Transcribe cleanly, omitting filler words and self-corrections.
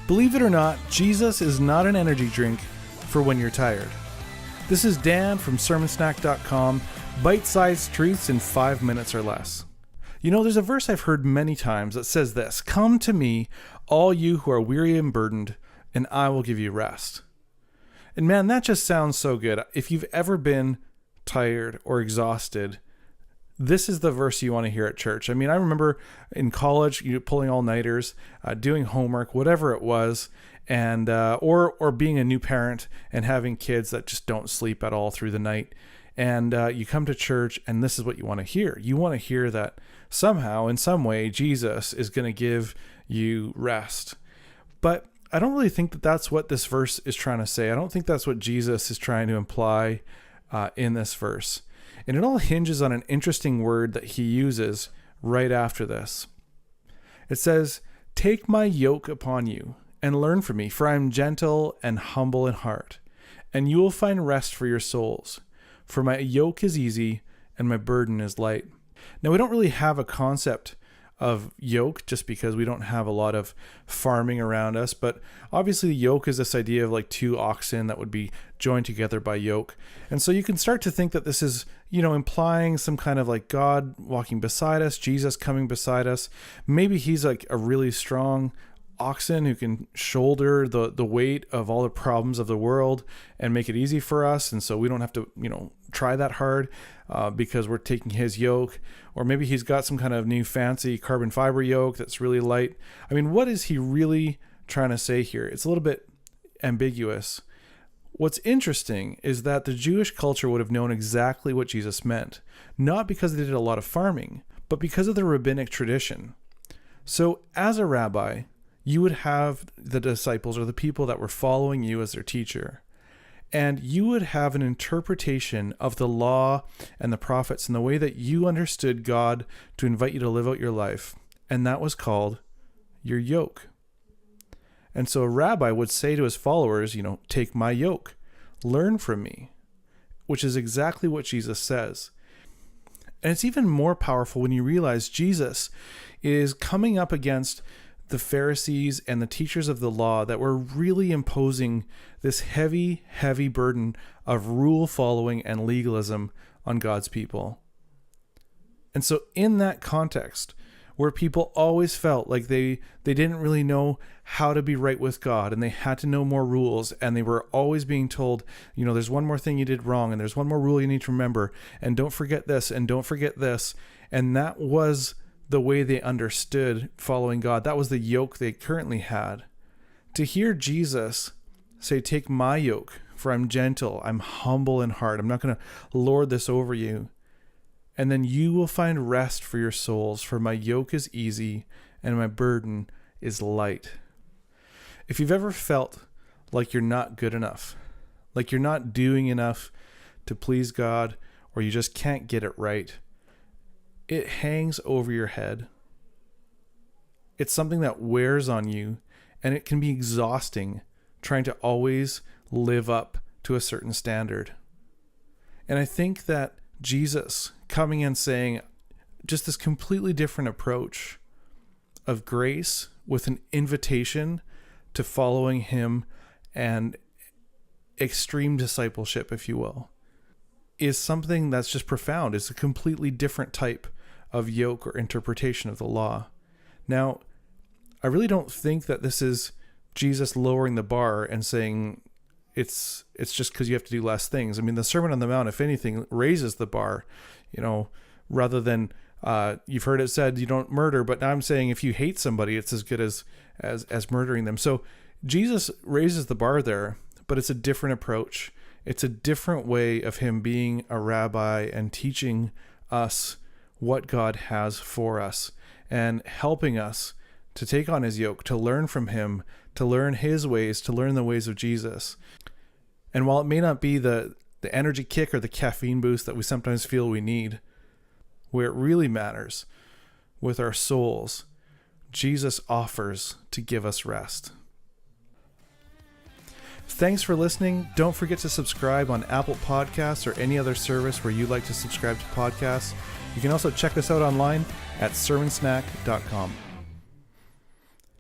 Believe it or not, Jesus is not an energy drink for when you're tired. This is Dan from sermonsnack.com, bite-sized truths in 5 minutes or less. You know, there's a verse I've heard many times that says this: "Come to me, all you who are weary and burdened, and I will give you rest." And man, that just sounds so good. If you've ever been tired or exhausted, this is the verse you want to hear at church. I mean, I remember in college, pulling all-nighters, doing homework, whatever it was, and or being a new parent and having kids that just don't sleep at all through the night. And you come to church, and this is what you want to hear. You want to hear that somehow, in some way, Jesus is going to give you rest. But I don't really think that that's what this verse is trying to say. I don't think that's what Jesus is trying to imply in this verse. And it all hinges on an interesting word that he uses right after this. It says, "Take my yoke upon you and learn from me, for I am gentle and humble in heart, and you will find rest for your souls. For my yoke is easy and my burden is light." Now, we don't really have a concept of yoke just because we don't have a lot of farming around us, but obviously the yoke is this idea of like two oxen that would be joined together by yoke. And so you can start to think that this is, implying some kind of like God walking beside us, Jesus coming beside us. Maybe he's like a really strong oxen who can shoulder the weight of all the problems of the world and make it easy for us. And so we don't have to, try that hard because we're taking his yoke. Or maybe he's got some kind of new fancy carbon fiber yoke that's really light. I mean, what is he really trying to say here? It's a little bit ambiguous. What's interesting is that the Jewish culture would have known exactly what Jesus meant, not because they did a lot of farming, but because of the rabbinic tradition. So as a rabbi, you would have the disciples or the people that were following you as their teacher, and you would have an interpretation of the law and the prophets in the way that you understood God to invite you to live out your life, and that was called your yoke. And so a rabbi would say to his followers, "Take my yoke, learn from me," which is exactly what Jesus says. And it's even more powerful when you realize Jesus is coming up against the Pharisees and the teachers of the law that were really imposing this heavy, heavy burden of rule following and legalism on God's people. And so in that context, where people always felt like they didn't really know how to be right with God, and they had to know more rules, and they were always being told, there's one more thing you did wrong, and there's one more rule you need to remember, and don't forget this, and don't forget this. And that was the way they understood following God. That was the yoke they currently had. To hear Jesus say, "Take my yoke, for I'm gentle, I'm humble in heart, I'm not going to lord this over you. And then you will find rest for your souls, for my yoke is easy and my burden is light." If you've ever felt like you're not good enough, like you're not doing enough to please God, or you just can't get it right, it hangs over your head. It's something that wears on you, and it can be exhausting trying to always live up to a certain standard. And I think that Jesus coming and saying just this completely different approach of grace with an invitation to following him and extreme discipleship, if you will, is something that's just profound. It's a completely different type of yoke or interpretation of the law. Now, I really don't think that this is Jesus lowering the bar and saying it's just because you have to do less things. I mean, the Sermon on the Mount, if anything, raises the bar, rather than you've heard it said you don't murder, but now I'm saying if you hate somebody, it's as good as murdering them. So Jesus raises the bar there, but it's a different approach. It's a different way of him being a rabbi and teaching us what God has for us and helping us to take on his yoke, to learn from him, to learn his ways, to learn the ways of Jesus. And while it may not be the energy kick or the caffeine boost that we sometimes feel we need, where it really matters with our souls, Jesus offers to give us rest. Thanks for listening. Don't forget to subscribe on Apple Podcasts or any other service where you like to subscribe to podcasts. You can also check us out online at sermonsnack.com.